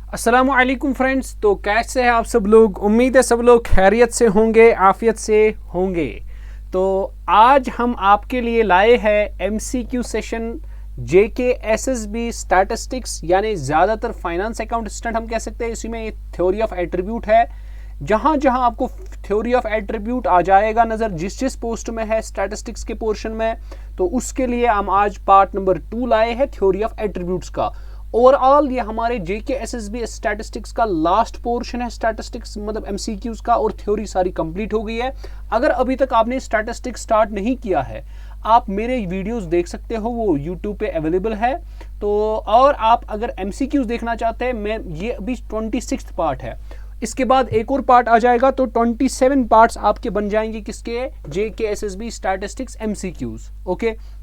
अस्सलामु अलैकुम फ्रेंड्स। तो कैसे हैं आप सब लोग? उम्मीद है सब लोग खैरियत से होंगे, आफियत से होंगे। तो आज हम आपके लिए लाए हैं एमसीक्यू सेशन JKSSB स्टैटिस्टिक्स, यानी ज़्यादातर फाइनेंस अकाउंट असिस्टेंट हम कह सकते हैं। इसी में थ्योरी ऑफ एट्रीब्यूट है। जहाँ जहाँ आपको थ्योरी ऑफ एट्रीब्यूट आ जाएगा नज़र, जिस जिस पोस्ट में है स्टैटिस्टिक्स के पोर्शन में, तो उसके लिए हम आज पार्ट नंबर 2 लाए हैं थ्योरी ऑफ एट्रीब्यूट्स का। ओवरऑल ये हमारे JKSSB स्टैटिस्टिक्स का लास्ट पोर्शन है, स्टैटिस्टिक्स मतलब MCQs का, और थ्योरी सारी कंप्लीट हो गई है। अगर अभी तक आपने स्टैटिस्टिक्स स्टार्ट नहीं किया है, आप मेरे वीडियोस देख सकते हो, वो YouTube पे अवेलेबल है। तो और आप अगर MCQs देखना चाहते हैं, मैं ये अभी 26th पार्ट है, इसके बाद एक और पार्ट आ जाएगा, तो 27 पार्ट्स आपके बन जाएंगे किसके? JKSSB statistics MCQs। ओके,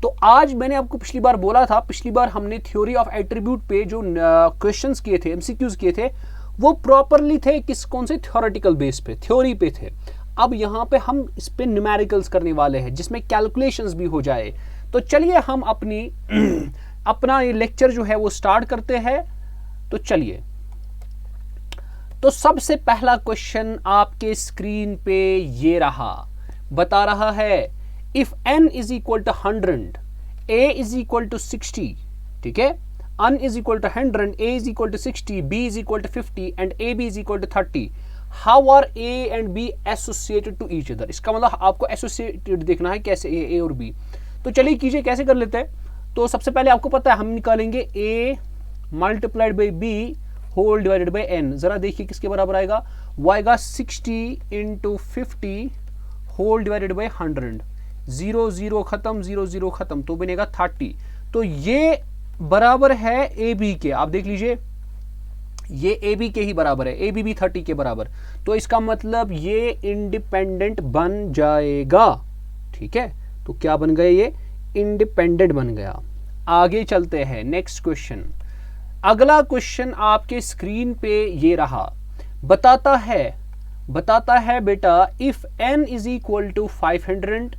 तो आज मैंने आपको पिछली बार बोला था, पिछली बार हमने थ्योरी ऑफ एट्रीब्यूट पे जो क्वेश्चंस किए थे, MCQs किए थे, वो प्रॉपरली थे कौन से? थ्योरेटिकल बेस पे, थ्योरी पे थे। अब यहाँ पे हम इस पे न्यूमेरिकल्स करने वाले हैं, जिसमें कैलकुलेशंस भी हो जाए। तो चलिए हम अपना ये लेक्चर जो है वो स्टार्ट करते हैं। तो चलिए, तो सबसे पहला क्वेश्चन आपके स्क्रीन पे ये रहा, बता रहा है if n is equal to 100, a is equal to 60, ठीक है, n is equal to 100, a is equal to 60, b is equal to 50 and ab is equal to 30, how are a and b associated to each other? इसका मतलब आपको associated देखना है, कैसे a और b। तो चलिए कीजिए, कैसे कर लेते हैं। तो सबसे पहले आपको पता है हम निकालेंगे a multiplied by b whole divided by n। जरा देखिए किसके बराबर आएगा, वो आएगा 60 इंटू 50 होल डिवाइडेड बाई 100। 0 0 खत्म, 0 0 खत्म, तो बनेगा 30। तो ये बराबर है ए बी के। आप देख लीजिए, ये ए बी के ही बराबर है, ए बी भी 30 के बराबर। तो इसका मतलब ये इंडिपेंडेंट बन जाएगा। ठीक है, तो क्या बन गया? ये इंडिपेंडेंट बन गया। आगे चलते हैं, नेक्स्ट क्वेश्चन। अगला क्वेश्चन आपके स्क्रीन पे ये रहा, बताता है बेटा, if n is equal to 500,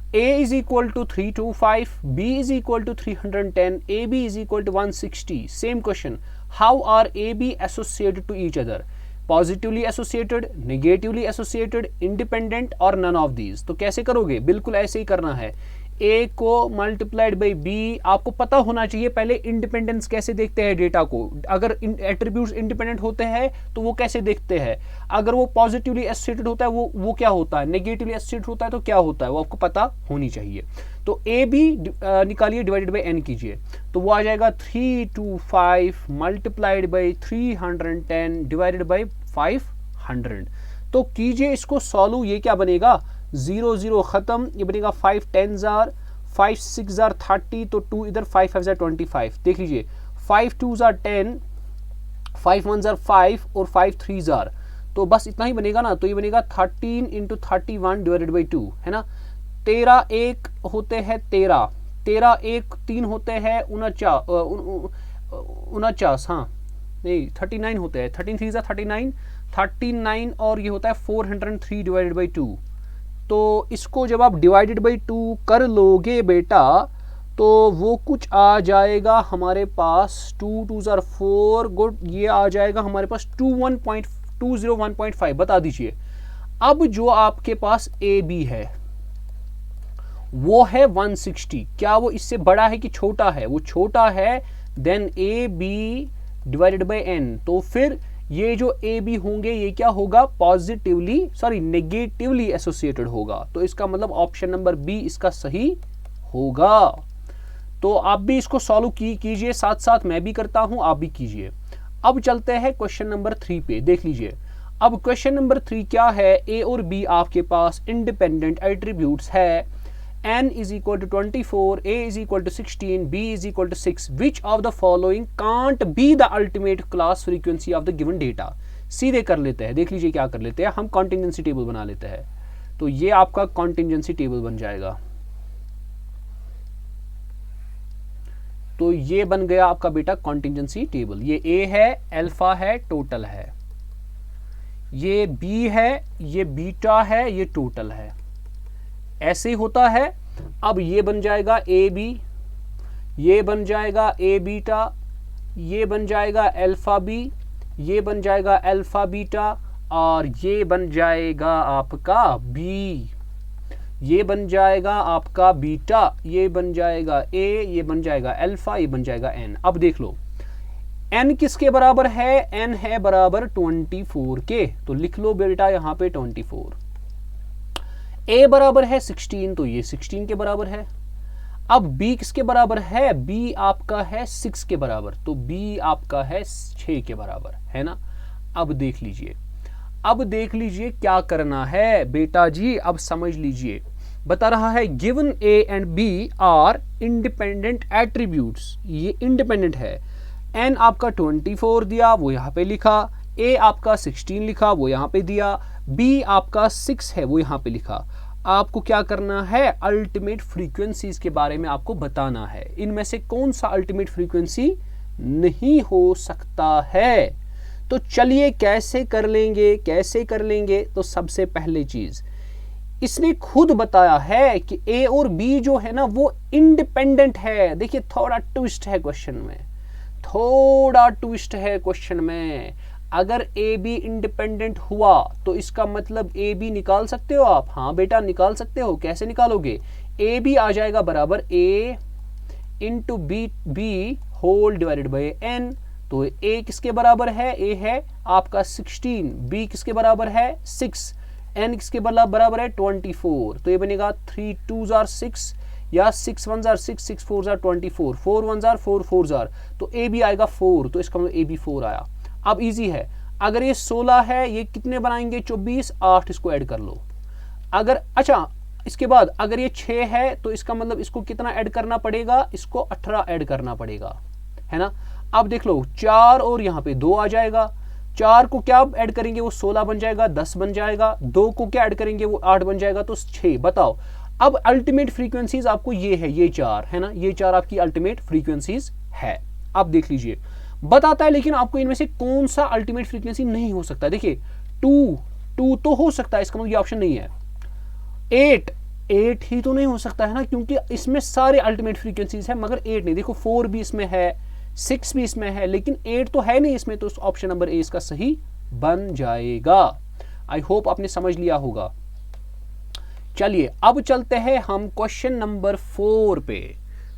A is equal to 325, B is equal to 310, AB is equal to 160. Same question. How are AB associated to each other? Positively associated, negatively associated, independent और none of these. तो कैसे करोगे? बिल्कुल ऐसे ही करना है। A को multiplied by B, आपको पता होना चाहिए पहले इंडिपेंडेंस कैसे देखते हैं डेटा को। अगर एट्रीब्यूट्स इंडिपेंडेंट होते हैं तो वो कैसे देखते हैं, अगर वो पॉजिटिवली एसोसिएटेड होता है वो क्या होता है, नेगेटिवली एसोसिएटेड होता है तो क्या होता है, वो आपको पता होनी चाहिए। तो ए बी निकालिए, डिवाइडेड बाई एन कीजिए, तो वो आ जाएगा 325 मल्टीप्लाइड बाई 310 डिवाइडेड बाई 500। तो कीजिए इसको सॉल्व, ये क्या बनेगा? 0 0 खत्म, ये बनेगा 5 10 जार, 5 6 जार 30, तो 2 इधर, 5 5 जार 25। देख लीजिए, 5 2 जार 10, 5 1 जार 5 और 5 3 जार, तो बस इतना ही बनेगा ना। तो ये बनेगा 13 इंटू 31 डिवाइडेड बाई 2, है ना। 13 1 होते हैं 13, 13 1 3 होते हैं 49, हाँ नहीं 39 होते हैं, 13 3 जार 39, 39 और ये होता है 403 डिवाइडेड बाई 2। तो इसको जब आप डिवाइडेड बाई 2 कर लोगे बेटा, तो वो कुछ आ जाएगा हमारे पास 2 2 जार 4, गुड, ये आ जाएगा हमारे पास 201.5। बता दीजिए, अब जो आपके पास ए बी है वो है 160, क्या वो इससे बड़ा है कि छोटा है? वो छोटा है। Then A B divided by N, तो फिर ये जो ए बी होंगे ये क्या होगा? नेगेटिवली एसोसिएटेड होगा। तो इसका मतलब ऑप्शन नंबर बी इसका सही होगा। तो आप भी इसको सॉल्व कीजिए, साथ साथ मैं भी करता हूं, आप भी कीजिए। अब चलते हैं क्वेश्चन नंबर 3 पे, देख लीजिए। अब क्वेश्चन नंबर 3 क्या है? ए और बी आपके पास इंडिपेंडेंट एट्रीब्यूट्स है। n is equal to 24, a is equal to 16, b is equal to 6. Which of the following can't be the ultimate class frequency of the given data? सीधे कर लेते हैं, देख लीजिए क्या कर लेते हैं, हम कॉन्टिजेंसी टेबल बना लेते हैं। तो ये आपका कॉन्टिजेंसी टेबल बन जाएगा। तो ये बन गया आपका बेटा कॉन्टिजेंसी टेबल। ये ए है, अल्फा है, टोटल है। ये बी है, ये बीटा है, ये टोटल है। ऐसे ही होता है। अब ये बन जाएगा ए बी, ये बन जाएगा ए बीटा, ये बन जाएगा अल्फा बी, ये बन जाएगा अल्फा बीटा, और ये बन जाएगा आपका बी, ये बन जाएगा आपका बीटा, ये बन जाएगा ए, ये बन जाएगा अल्फा, ये बन जाएगा एन। अब देख लो n किसके बराबर है, n है बराबर 24 के, तो लिख लो बेटा यहां पे 24। a बराबर है 16, तो ये 16 के बराबर है। अब b किसके बराबर है, b आपका है 6 के बराबर, तो b आपका है 6 के बराबर, है ना। अब देख लीजिए, अब देख लीजिए क्या करना है बेटा जी, अब समझ लीजिए। बता रहा है given a and b are independent attributes, ये इंडिपेंडेंट है। n आपका 24 दिया, वो यहाँ पे लिखा, a आपका 16 लिखा, वो यहाँ पे दिया, b आपका 6 है, वो यहाँ पे लिखा। आपको क्या करना है, अल्टीमेट फ्रीक्वेंसीज के बारे में आपको बताना है, इनमें से कौन सा अल्टीमेट फ्रीक्वेंसी नहीं हो सकता है। तो चलिए कैसे कर लेंगे, कैसे कर लेंगे। तो सबसे पहले चीज, इसने खुद बताया है कि ए और बी जो है ना वो इंडिपेंडेंट है। देखिए थोड़ा ट्विस्ट है क्वेश्चन में, थोड़ा ट्विस्ट है क्वेश्चन में। अगर ए बी इंडिपेंडेंट हुआ तो इसका मतलब ए बी निकाल सकते हो आप, हाँ बेटा निकाल सकते हो। कैसे निकालोगे, ए बी आ जाएगा बराबर A into B whole divided by N. तो a किसके बराबर है, a है आपका 16, b किसके बराबर है 6, n किसके बराबर है 24। तो ये बनेगा 3 2s are 6 या 6 1s are 6, 6 4s are 24, 4 1s are 4 4s are, तो a भी आएगा 4, तो इसका मतलब a भी 4 आया। अब इजी है, अगर ये 16 है, ये कितने बनाएंगे 24, 8 इसको ऐड कर लो। अगर अच्छा इसके बाद अगर ये 6 है तो इसका मतलब इसको कितना ऐड करना पड़ेगा, इसको 18 ऐड करना पड़ेगा, है ना। अब देख लो 4 और यहाँ पे 2 आ जाएगा, 4 को क्या ऐड करेंगे वो 16 बन जाएगा, 10 बन जाएगा, 2 को क्या ऐड करेंगे वो 8 बन जाएगा, तो 6। बताओ अब अल्टीमेट फ्रीक्वेंसीज आपको ये है, ये 4 है ना, ये 4 आपकी अल्टीमेट फ्रीक्वेंसीज है। अब देख लीजिए बताता है, लेकिन आपको इनमें से कौन सा अल्टीमेट फ्रीक्वेंसी नहीं हो सकता। देखिए 2 तो हो सकता है, इसका मतलब ये ऑप्शन नहीं है। 8 ही तो नहीं हो सकता है ना, क्योंकि इसमें सारे अल्टीमेट फ्रीक्वेंसीज है, मगर 8 नहीं। देखो 4 भी इसमें है, 6 भी इसमें है, लेकिन 8 तो है नहीं इसमें, तो ऑप्शन नंबर ए इसका सही बन जाएगा। आई होप आपने समझ लिया होगा। चलिए अब चलते हैं हम क्वेश्चन नंबर 4 पे।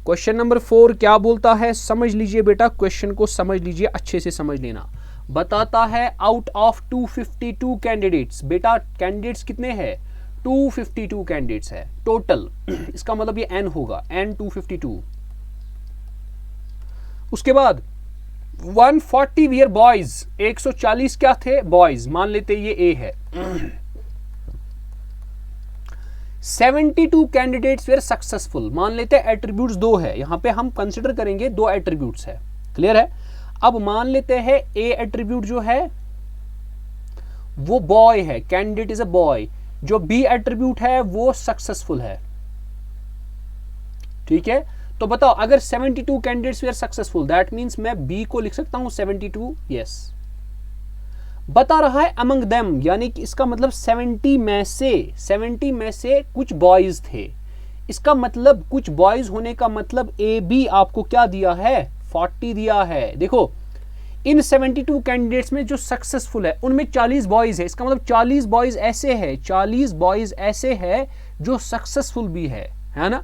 क्वेश्चन नंबर 4 क्या बोलता है, समझ लीजिए बेटा, क्वेश्चन को समझ लीजिए, अच्छे से समझ लेना। बताता है आउट ऑफ 252 कैंडिडेट्स, बेटा कैंडिडेट्स कितने हैं 252 कैंडिडेट्स है टोटल, इसका मतलब ये n होगा, n 252। उसके बाद 140 वियर बॉयज, 140 क्या थे बॉयज, मान लेते ये ए है। 72 कैंडिडेट्स वेयर सक्सेसफुल, मान लेते एट्रीब्यूट्स 2 है, यहां पे हम कंसिडर करेंगे 2 एट्रीब्यूट्स है, क्लियर है। अब मान लेते हैं ए एट्रीब्यूट जो है वो बॉय है, कैंडिडेट इज अ बॉय, जो बी एट्रीब्यूट है वो सक्सेसफुल है, ठीक है। तो बताओ अगर 72 candidates were successful, that means मैं बी को लिख सकता हूं 72, यस। बता रहा है अमंग देम, यानी कि इसका मतलब 70 में से कुछ बॉयज थे, इसका मतलब कुछ बॉयज होने का मतलब ए बी आपको क्या दिया है 40 दिया है। देखो इन 72 कैंडिडेट्स में जो सक्सेसफुल है उनमें 40 बॉयज है, इसका मतलब 40 बॉयज ऐसे है, 40 बॉयज ऐसे है जो सक्सेसफुल भी है ना।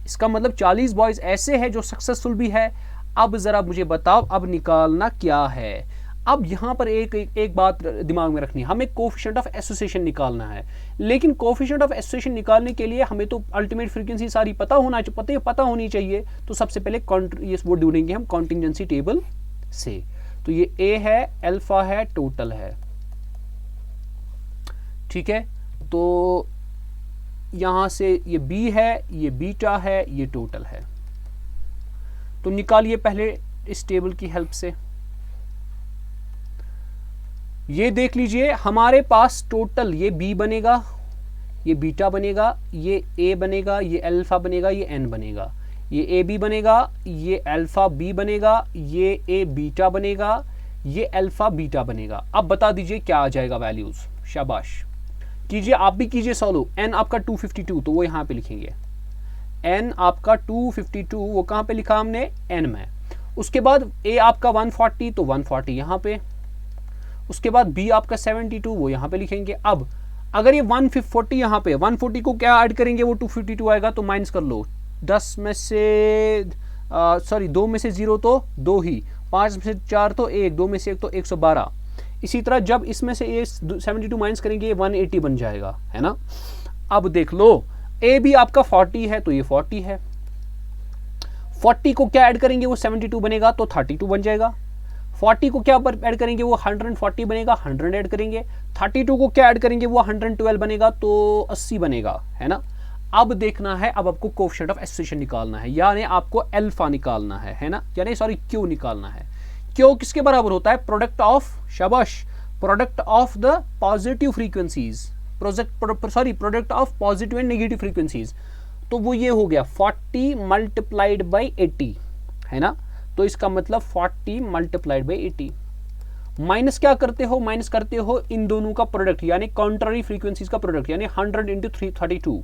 इसका मतलब 40 बॉयज ऐसे है जो सक्सेसफुल भी है। अब जरा मुझे बताओ अब निकालना क्या है। अब यहां पर एक बात दिमाग में रखनी है, हमें कोफिशिएंट ऑफ एसोसिएशन निकालना है, लेकिन कोफिशिएंट ऑफ एसोसिएशन निकालने के लिए हमें तो अल्टीमेट फ्रीक्वेंसी सारी पता होनी चाहिए। तो सबसे पहले ये वो ढूंढेंगे हम कॉन्टिंजेंसी टेबल से। तो ये ए है, अल्फा है, टोटल है, ठीक है। तो यहां से ये बी है, ये बीटा है, ये टोटल है। तो निकालिए पहले इस टेबल की हेल्प से। ये देख लीजिए हमारे पास टोटल ये बी बनेगा, ये बीटा बनेगा, ये ए बनेगा, ये अल्फा बनेगा, ये एन बनेगा, ये ए बी बनेगा, ये अल्फा बी बनेगा, ये ए बीटा बनेगा, ये अल्फा बीटा बनेगा। अब बता दीजिए क्या आ जाएगा वैल्यूज, शाबाश कीजिए, आप भी कीजिए सॉल्व। एन आपका 252, तो वो यहाँ पे लिखेंगे, एन आपका 252 वो कहाँ पे लिखा हमने एन में। उसके बाद ए आपका 140 तो 140 यहाँ पे, उसके बाद बी आपका 72 वो यहाँ पे लिखेंगे। अब अगर ये 140 यहाँ पे 140 को क्या ऐड करेंगे, वो 252 आएगा, तो माइनस कर लो 10 में से 2 में से 0 तो 2 ही, 5 में से 4 तो 1, 2 में से 1 तो 112। इसी तरह जब इसमें से ये 72 माइनस करेंगे ये 180 बन जाएगा, है ना। अब देख लो ए भी आपका 40 है तो ये 40 है, 40 को क्या ऐड करेंगे वो 72 बनेगा तो 32 बन जाएगा, 40 को क्या ऐड करेंगे वो 140 बनेगा, 100 ऐड करेंगे, 32 को क्या ऐड करेंगे वो 112 बनेगा तो 80 बनेगा, है ना। अब देखना है, अब आपको कोएफिशिएंट ऑफ एसोसिएशन निकालना है, यानी आपको अल्फा निकालना है ना, यानी सॉरी क्यू निकालना है। क्यू किसके बराबर होता है, प्रोडक्ट ऑफ, शाबाश, product of the positive frequencies, product of positive and negative frequencies. तो वो ये हो गया 40 मल्टीप्लाइड बाई 80, है ना। तो इसका मतलब 40 मल्टीप्लाइड बाई 80। माइनस क्या करते हो, माइनस करते हो इन दोनों का प्रोडक्ट, यानी कॉन्ट्ररी फ्रीक्वेंसीज का प्रोडक्ट, यानी 100 इंटू 332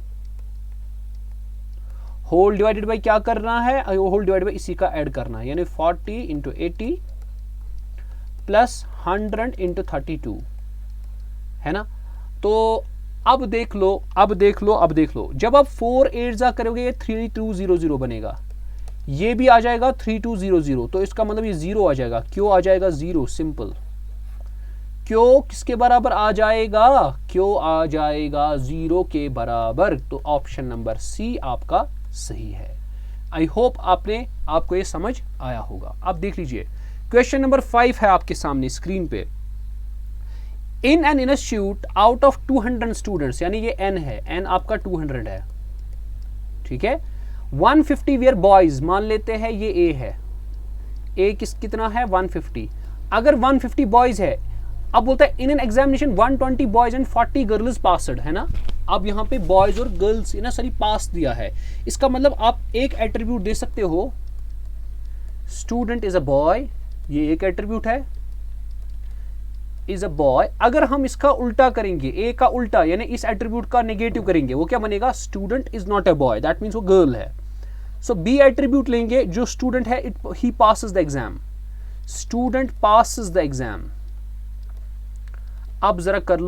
होल डिवाइडेड बाई क्या करना है, होल डिवाइडेड बाई इसी का ऐड करना है, यानी 40 इंटू 80 प्लस 100 इंटू 32, है ना। तो अब देख लो, अब देख लो, अब देख लो, जब आप 4 8 जा करोगे ये 3200 बनेगा, ये भी आ जाएगा 3200, तो इसका मतलब ये 0 आ जाएगा, क्यों आ जाएगा 0, सिंपल। क्यों किसके बराबर आ जाएगा, क्यों आ जाएगा 0 के बराबर, तो ऑप्शन नंबर सी आपका सही है। आई होप आपको ये समझ आया होगा। अब देख लीजिए क्वेश्चन नंबर 5 है आपके सामने स्क्रीन पे। In an institute out of 200 students, यानी ये n है, n आपका 200 है, ठीक है। 150 वेयर बॉयज, मान लेते हैं ये a है, a कितना है 150। अगर 150 बॉयज है, अब बोलता है in an examination 120 boys and 40 girls passed, है ना। अब यहाँ पे बॉयज और गर्ल्स ना सॉरी पास दिया है, इसका मतलब आप एक एट्रीब्यूट दे सकते हो, स्टूडेंट इज अ बॉय, ये एक एट्रीब्यूट है, इज अ बॉय। अगर हम इसका उल्टा करेंगे, ए का उल्टा यानी इस एट्रीब्यूट का नेगेटिव करेंगे, वो क्या बनेगा, student is not a boy, that means वो गर्ल है। सो बी एट्रीब्यूट लेंगे, जो स्टूडेंट है he passes the exam, student passes the exam. अब जरा कर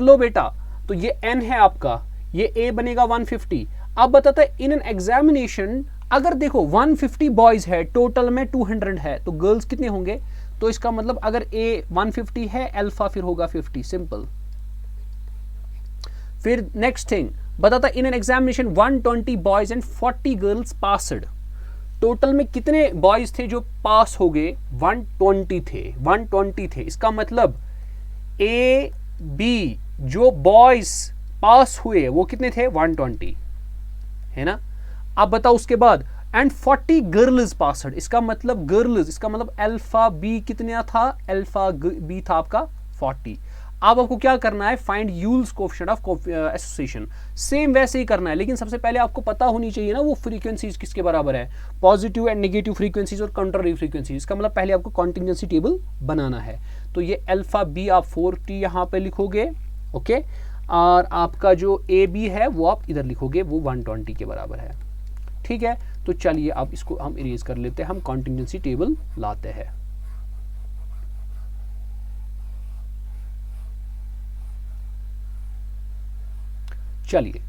लो बेटा, तो ये n है आपका, ये a बनेगा 150। अब बताता है इन एन एग्जामिनेशन, अगर देखो 150 बॉयज है, टोटल में 200 है, तो गर्ल्स कितने होंगे, तो इसका मतलब अगर a 150 है, अल्फा फिर होगा 50, सिंपल। फिर नेक्स्ट थिंग बताता in an examination 120 boys and 40 girls passed, total में कितने बॉयज थे जो पास हो गए, 120 थे। इसका मतलब ए बी जो बॉयज पास हुए वो कितने थे, 120, है ना। अब बताओ उसके बाद एंड 40 गर्ल्स पासड, इसका मतलब गर्ल्स, इसका मतलब अल्फा बी कितना था, अल्फा बी था आपका 40। अब आपको क्या करना है, find Yule's coefficient of association, same वैसे ही करना है, लेकिन सबसे पहले आपको पता होनी चाहिए ना वो फ्रीक्वेंसीज किसके बराबर है, पॉजिटिव एंड नेगेटिव फ्रीक्वेंसीज और कंट्रारी फ्रीक्वेंसीज। इसका मतलब पहले आपको कॉन्टिजेंसी टेबल बनाना है। तो ये अल्फा बी आप 40 यहाँ पे लिखोगे, ओके, और आपका जो ए बी है वो आप इधर लिखोगे, वो 120 के बराबर है, ठीक है। तो चलिए अब इसको हम इरेज कर लेते हैं, हम कॉन्टिजेंसी टेबल लाते हैं। चलिए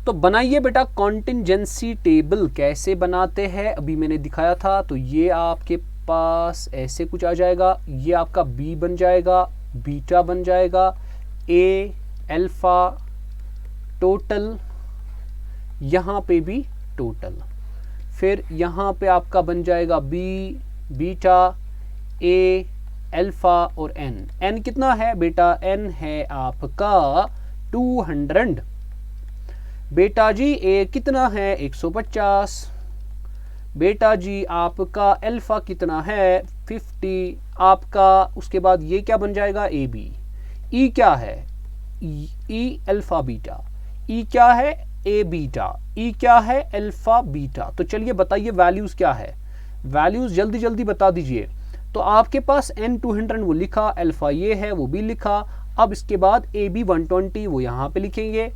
तो बनाइए बेटा कॉन्टिजेंसी टेबल, कैसे बनाते हैं अभी मैंने दिखाया था। तो ये आपके पास ऐसे कुछ आ जाएगा, ये आपका बी बन जाएगा, बीटा बन जाएगा, ए अल्फा टोटल, यहाँ पे भी टोटल, फिर यहाँ पे आपका बन जाएगा बी बीटा ए अल्फा और एन। एन कितना है बेटा, एन है आपका 200, बेटा जी ए कितना है 150, बेटा जी आपका अल्फा कितना है 50 आपका। उसके बाद ये क्या बन जाएगा ए बी, ई क्या है ई अल्फा बीटा, ई क्या है ए बीटा, ई क्या है अल्फा बीटा। तो चलिए बताइए वैल्यूज क्या है, वैल्यूज जल्दी जल्दी बता दीजिए। तो आपके पास n 200 वो लिखा, अल्फा ये है वो भी लिखा। अब इसके बाद ए बी 120 वो यहाँ पे लिखेंगे,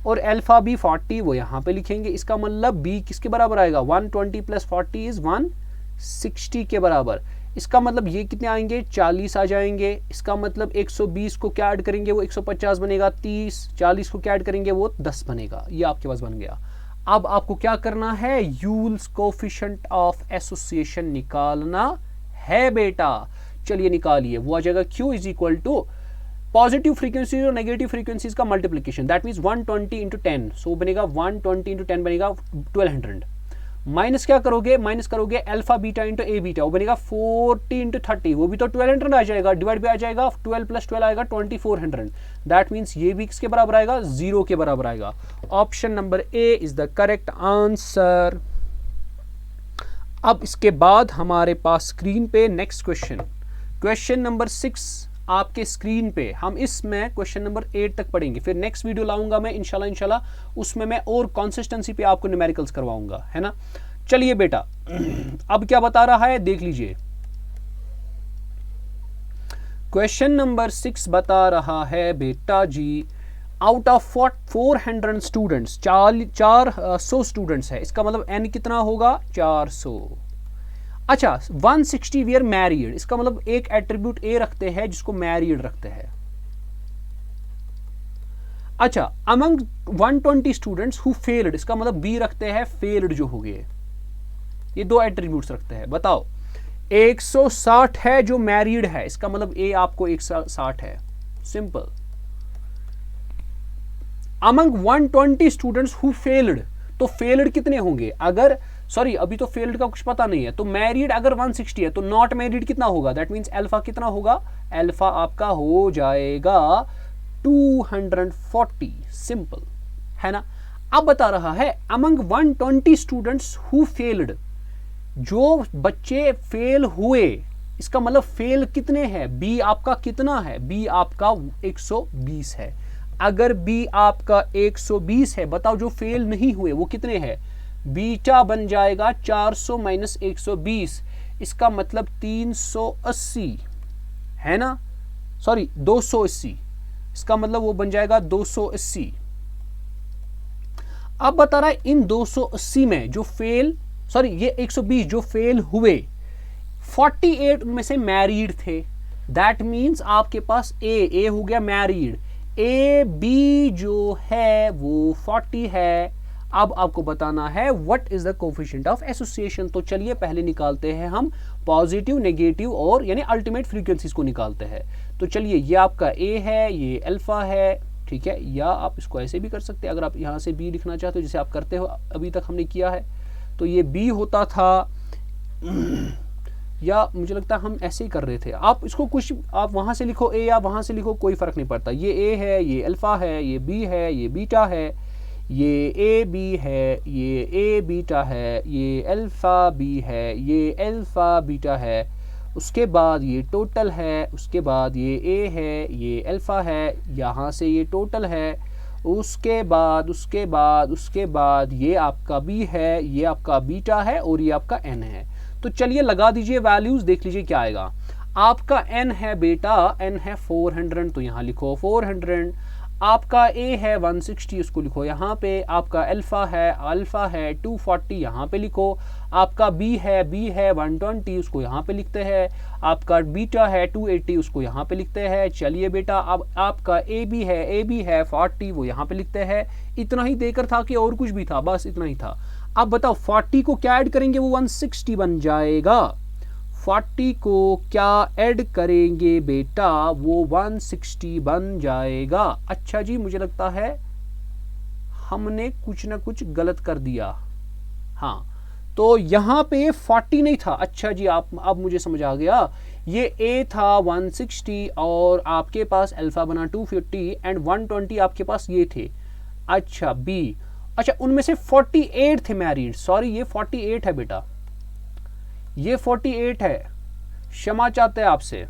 और अल्फा बी 40 वो यहाँ पे लिखेंगे। इसका मतलब बी किसके बराबर आएगा, 120 प्लस 40 इज 160 के बराबर। इसका मतलब ये कितने आएंगे, 40 आ जाएंगे। इसका मतलब 120 को क्या ऐड करेंगे वो 150 बनेगा, 30 40 को क्या ऐड करेंगे वो 10 बनेगा। ये आपके पास बन गया। अब आपको क्या करना है, यूल्स कोफिशिएंट ऑफ एसोसिएशन निकालना है बेटा। चलिए निकालिए, वो आ जाएगा Q is equal to positive frequencies और नेगेटिव फ्रीक्वेंसीज का multiplication, that means 120 into 10, so बनेगा 120 इंटू 10 बनेगा 1200। माइनस क्या करोगे, माइनस करोगे अल्फा बीटा इंटू ए बीटा, वो बनेगा 40 इंटू 30, वो भी तो 1200 आ जाएगा, डिवाइड भी आ जाएगा, 12 प्लस 12 आएगा 2400। दैट मीन्स ये भी किसके बराबर आएगा, 0 के बराबर आएगा। Option number A is the correct answer. अब इसके बाद हमारे पास स्क्रीन पे नेक्स्ट क्वेश्चन नंबर 6 आपके स्क्रीन पे। हम इसमें क्वेश्चन नंबर 8 तक पढ़ेंगे, फिर नेक्स्ट वीडियो लाऊंगा मैं इंशाल्लाह उसमें मैं और कंसिस्टेंसी पे आपको न्यूमेरिकल्स करवाऊंगा, है ना। चलिए बेटा, अब क्या बता रहा है देख लीजिए। क्वेश्चन नंबर 6 बता रहा है बेटा जी, आउट ऑफ 400 स्टूडेंट्स, 400 स्टूडेंट्स है, इसका मतलब n कितना होगा, 400। अच्छा, 160 वी आर मैरिड, इसका मतलब एक एट्रीब्यूट ए रखते हैं जिसको मैरिड रखते हैं। अच्छा, अमंग 120 स्टूडेंट्स हु फेल्ड, इसका मतलब बी रखते हैं फेल्ड जो हो गए। ये दो एट्रीब्यूट्स रखते हैं। बताओ, 160 है जो मैरिड है, इसका मतलब ए आपको 160 है, simple. Among 120 students who failed, तो फेल्ड कितने होंगे, अगर सॉरी अभी तो फेल्ड का कुछ पता नहीं है, तो मैरिड अगर 160 है तो नॉट मैरिड कितना होगा, दैट मींस अल्फा कितना होगा, अल्फा आपका हो जाएगा 240, सिंपल, है ना। अब बता रहा है अमंग 120 स्टूडेंट्स हु फेल्ड, जो बच्चे फेल हुए, इसका मतलब फेल कितने हैं, बी आपका कितना है, बी आपका 120 है। अगर बी आपका 120 है, बताओ जो फेल नहीं हुए वो कितने हैं, बीटा बन जाएगा 400 माइनस 120, इसका मतलब 380, है ना, सॉरी 280, इसका मतलब वो बन जाएगा 280। अब बता रहा है इन 280 में जो फेल, सॉरी ये 120 जो फेल हुए, 48 उनमें से मैरिड थे। दैट मीन्स आपके पास ए हो गया मैरिड, ए बी जो है वो 40 है। अब आपको बताना है what is the coefficient of association. तो चलिए पहले निकालते हैं हम पॉजिटिव, नेगेटिव और यानी अल्टीमेट फ्रीक्वेंसीज को निकालते हैं। तो चलिए, ये आपका ए है, ये अल्फा है, ठीक है, या आप इसको ऐसे भी कर सकते हैं अगर आप यहां से बी लिखना चाहते हो, जैसे आप करते हो अभी तक हमने किया है। तो ये बी होता था, या मुझे लगता है हम ऐसे ही कर रहे थे। आप इसको कुछ आप वहां से लिखो ए या वहां से लिखो, कोई फर्क नहीं पड़ता। ये ए है, ये अल्फा है, ये बी है, ये बीटा है, ये ए बी है, ये ए बीटा है, ये अल्फा बी है, ये अल्फा बीटा है, उसके बाद ये टोटल है, उसके बाद ये ए है, ये अल्फा है, यहाँ से ये टोटल है, उसके बाद ये आपका बी है, ये आपका बीटा है और ये आपका एन है। तो चलिए लगा दीजिए वैल्यूज, देख लीजिए क्या आएगा। आपका एन है बेटा, एन है 400, तो यहाँ लिखो 400। आपका ए है 160, उसको लिखो यहाँ पे। आपका अल्फा है 240, यहाँ पे लिखो। आपका बी है 120, उसको यहाँ पे लिखते हैं। आपका बीटा है 280, उसको यहाँ पे लिखते हैं। चलिए बेटा, अब आपका ए बी है 40, वो यहाँ पे लिखते हैं। इतना ही देकर था कि और कुछ भी था, बस इतना ही था। अब बताओ 40 को क्या ऐड करेंगे, वो 160 बन जाएगा। 40 को क्या ऐड करेंगे बेटा, वो 160 बन जाएगा। अच्छा जी, मुझे लगता है हमने कुछ ना कुछ गलत कर दिया। हाँ, तो यहाँ पे 40 नहीं था। अच्छा जी, आप अब मुझे समझ आ गया। ये ए था 160 और आपके पास अल्फा बना 250 एंड 120 आपके पास ये थे। अच्छा बी, अच्छा उनमें से 48 थे मैरिड। सॉरी, ये 48 है बेटा, ये 48 है, क्षमा चाहते हैं आपसे।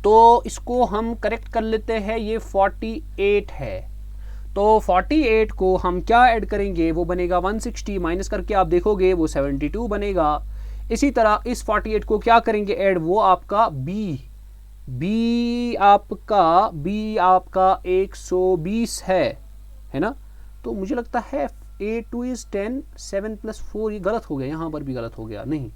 तो इसको हम करेक्ट कर लेते हैं, ये 48 है। तो 48 को हम क्या ऐड करेंगे, वो बनेगा 160, माइनस करके आप देखोगे वो 72 बनेगा। इसी तरह इस 48 को क्या करेंगे ऐड, वो आपका बी आपका 120 है। है ना। तो मुझे लगता है A2 इज 10, 7 + 4, ये गलत हो गया, यहाँ पर भी गलत हो गया, नहीं।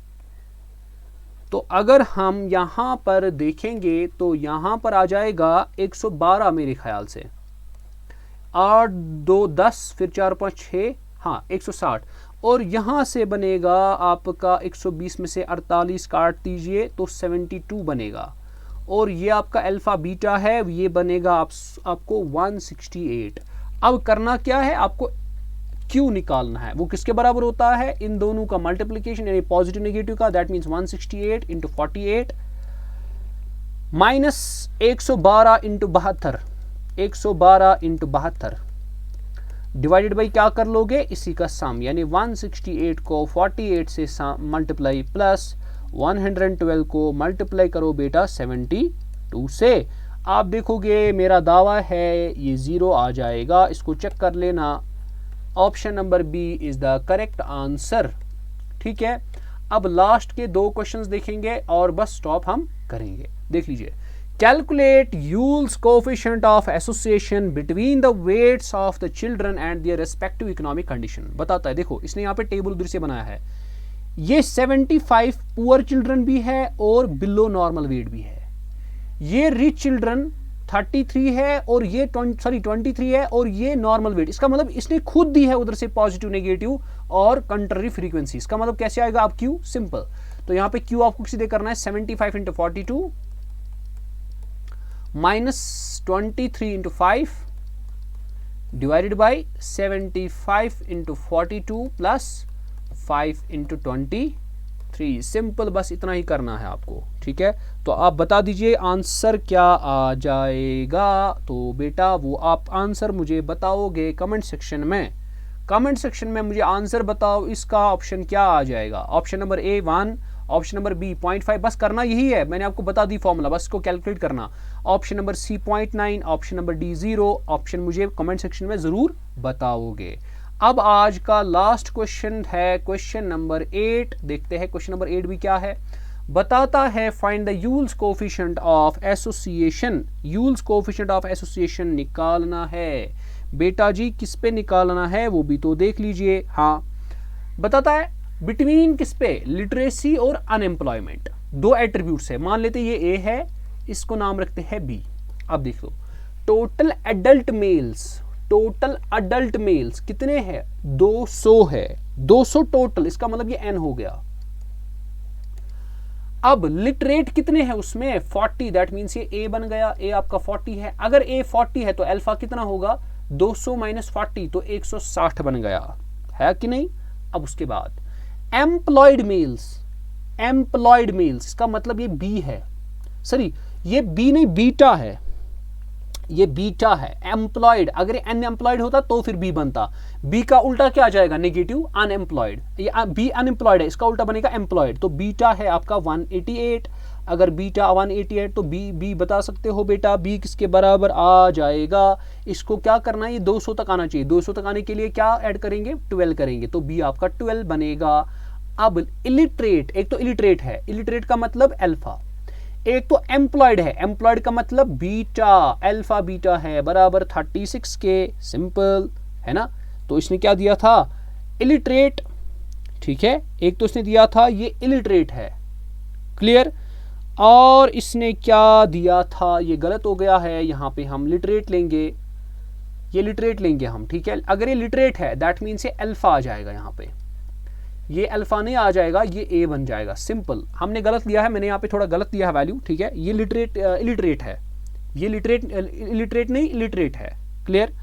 तो अगर हम यहाँ पर देखेंगे तो यहाँ पर आ जाएगा 112 मेरे ख्याल से, 8 2 10, फिर 4 5 6, हाँ 160, और यहाँ से बनेगा आपका 120 में से 48 काट दीजिए तो 72 बनेगा, और ये आपका अल्फा बीटा है, ये बनेगा आपको 168। अब करना क्या है, आपको Q निकालना है। वो किसके बराबर होता है, इन दोनों का मल्टीप्लिकेशन, यानी पॉजिटिव नेगेटिव का, that means 168 × 48 minus 112 × 72, 112 × 72 divided by क्या कर लोगे, इसी का सम, यानी 168 को 48 से मल्टीप्लाई प्लस 112 को मल्टीप्लाई करो बेटा 72 से। आप देखोगे मेरा दावा है ये 0 आ जाएगा, इसको चेक कर लेना। Option number B is the correct answer. ठीक है, अब लास्ट के 2 क्वेश्चंस देखेंगे और बस स्टॉप हम करेंगे। देख लीजिए, calculate Yule's coefficient of association between the weights of the children and their respective economic condition. बताता है, देखो इसने यहाँ पे टेबल उधर से बनाया है, ये 75 पुअर चिल्ड्रन भी है और बिलो नॉर्मल वेट भी है, ये रिच चिल्ड्रन 33 है और ये 23 है और ये नॉर्मल वेट। इसका मतलब इसने खुद दी है उधर से पॉजिटिव नेगेटिव और कंट्री फ्रीक्वेंसी। इसका मतलब कैसे आएगा आप Q, सिंपल। तो यहाँ पे Q आपको सीधे करना है 75 × 42 minus 23 × 5 divided by 75 × 42 plus 5 × 23, simple, बस इतना ही करना है आपको। ठीक है, तो आप बता दीजिए आंसर क्या आ जाएगा। तो बेटा वो आप आंसर मुझे बताओगे कमेंट सेक्शन में, कमेंट सेक्शन में मुझे आंसर बताओ, इसका ऑप्शन क्या आ जाएगा। Option number A 1, option number B 0.5, बस करना यही है, मैंने आपको बता दी फॉर्मूला, बस इसको कैलकुलेट करना। Option number C 0.9, option number D 0, option मुझे कमेंट सेक्शन में जरूर बताओगे। अब आज का लास्ट क्वेश्चन है क्वेश्चन नंबर 8। देखते हैं क्वेश्चन नंबर 8 भी क्या है। बताता है find the Yule's coefficient of association. Yule's coefficient of association निकालना है बेटा जी, किस पे निकालना है वो भी तो देख लीजिए। हाँ, बताता है बिटवीन किस पे, लिटरेसी और अनएम्प्लॉयमेंट, 2 एट्रीब्यूट्स है। मान लेते ये A है, इसको नाम रखते हैं B। अब देख लो, टोटल एडल्ट मेल्स कितने हैं, 200 है, 200 टोटल, इसका मतलब ये N हो गया। अब लिटरेट कितने हैं उसमें, 40, दैट मीन्स ये A बन गया, A आपका 40 है। अगर A 40 है तो अल्फा कितना होगा, 200 - 40, तो 160 बन गया, है कि नहीं। अब उसके बाद एम्प्लॉयड मेल्स, इसका मतलब ये B है, सॉरी ये B नहीं बीटा है, ये बीटा है। एम्प्लॉयड, अगर ये अनएम्प्लॉयड होता तो फिर B बनता। B का उल्टा क्या आ जाएगा, नेगेटिव, अनएम्प्लॉयड। ये B अनएम्प्लॉयड है, इसका उल्टा बनेगा एम्प्लॉयड। तो बीटा है आपका 188। अगर बीटा 188 तो B बता सकते हो बेटा, B किसके बराबर आ जाएगा। इसको क्या करना है, ये 200 तक आना चाहिए। 200 तक आने के लिए क्या ऐड करेंगे, 12 करेंगे, तो B आपका 12 बनेगा। अब इलिटरेट, एक तो इलिटरेट है, इलिटरेट का मतलब अल्फा, एक तो एम्प्लॉयड है, एम्प्लॉयड का मतलब बीटा, अल्फा बीटा है बराबर 36 के, सिंपल है ना। तो इसने क्या दिया था, इलिटरेट। ठीक है, एक तो इसने दिया था ये इलिटरेट है, क्लियर। और इसने क्या दिया था, ये गलत हो गया है, यहाँ पे हम लिटरेट लेंगे, ये लिटरेट लेंगे हम। ठीक है, अगर ये लिटरेट है दैट मीन्स ये अल्फा आ जाएगा, यहाँ पे ये अल्फा नहीं आ जाएगा, ये A बन जाएगा, सिंपल। हमने गलत लिया है, मैंने यहाँ पे थोड़ा गलत लिया है वैल्यू। ठीक है, ये इलिटरेट है, ये इलिटरेट नहीं इलिटरेट है, क्लियर।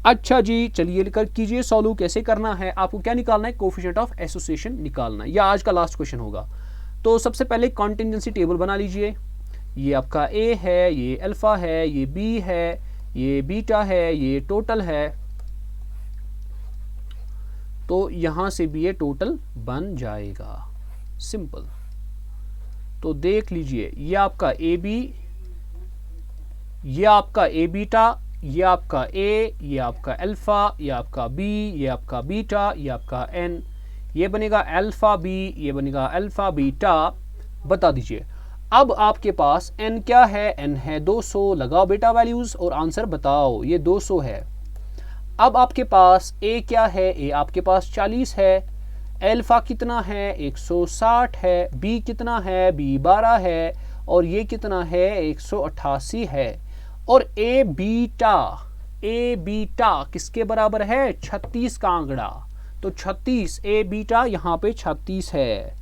अच्छा जी, चलिए कर कीजिए सॉल्व। कैसे करना है, आपको क्या निकालना है, कोएफिशिएंट ऑफ एसोसिएशन निकालना है, यह आज का लास्ट क्वेश्चन होगा। तो सबसे पहले कॉन्टिजेंसी टेबल बना लीजिए। ये आपका A है, ये अल्फा है, ये B है, ये बीटा है, ये टोटल है, तो यहां से भी ये टोटल बन जाएगा, सिंपल। तो देख लीजिए, ये आपका AB, ये आपका A बीटा, ये आपका A, ये आपका अल्फा, ये आपका B, ये आपका बीटा, ये आपका N, ये बनेगा अल्फा B, ये बनेगा अल्फा बीटा। बता दीजिए अब आपके पास N क्या है, N है 200। लगाओ बेटा वैल्यूज और आंसर बताओ। ये 200 है, अब आपके पास ए क्या है, ए आपके पास 40 है, अल्फा कितना है 160 है, बी कितना है, बी 12 है, और ये कितना है 188 है। और ए बीटा किसके बराबर है 36 का आंकड़ा, तो 36 ए बीटा यहाँ पे 36 है।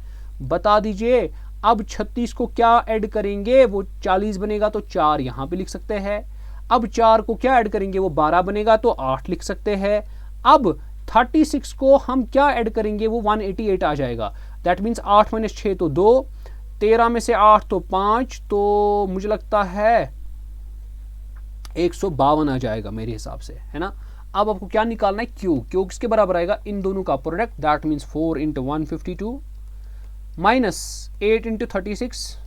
बता दीजिए अब 36 को क्या ऐड करेंगे, वो 40 बनेगा तो 4 यहाँ पे लिख सकते हैं। अब 4 को क्या ऐड करेंगे, वो 12 बनेगा तो 8 लिख सकते हैं। अब 36 को हम क्या ऐड करेंगे, वो 188 आ जाएगा। दैट मीन्स 8 - 6 तो 2, 13 में से 8 तो 5, तो मुझे लगता है 152 आ जाएगा मेरे हिसाब से, है ना। अब आपको क्या निकालना है, क्यू किसके बराबर आएगा, इन दोनों का product. That means 4 × 152 minus 8 × 36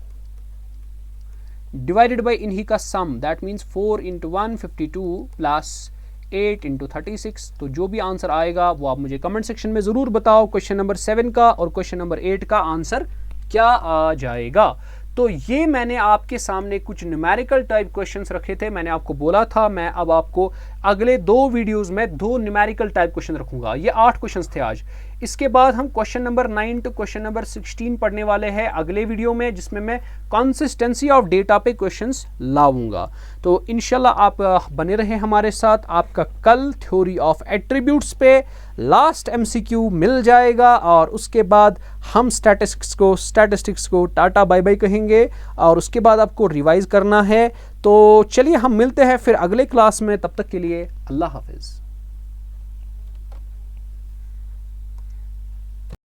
divided by इन्हीं का सम। That means 4 × 152 plus 8 × 36। तो जो भी आंसर आएगा वो आप मुझे कमेंट सेक्शन में ज़रूर बताओ। क्वेश्चन नंबर 7 का और क्वेश्चन नंबर 8 का आंसर क्या आ जाएगा। तो ये मैंने आपके सामने कुछ न्यूमेरिकल टाइप क्वेश्चंस रखे थे। मैंने आपको बोला था मैं अब आपको अगले 2 वीडियोस में 2 न्यूमेरिकल टाइप क्वेश्चन रखूंगा। ये 8 क्वेश्चंस थे आज। इसके बाद हम question number 9 to question number 16 पढ़ने वाले हैं अगले वीडियो में, जिसमें मैं कंसिस्टेंसी ऑफ डेटा पे क्वेश्चंस लाऊंगा। तो इंशाल्लाह आप बने रहे हमारे साथ। आपका कल थ्योरी ऑफ एट्रीब्यूट्स पे लास्ट एमसीक्यू मिल जाएगा और उसके बाद हम स्टैटिस्टिक्स को टाटा बाय बाय कहेंगे और उसके बाद आपको रिवाइज करना है। तो चलिए हम मिलते हैं फिर अगले क्लास में, तब तक के लिए अल्लाह हाफिज़।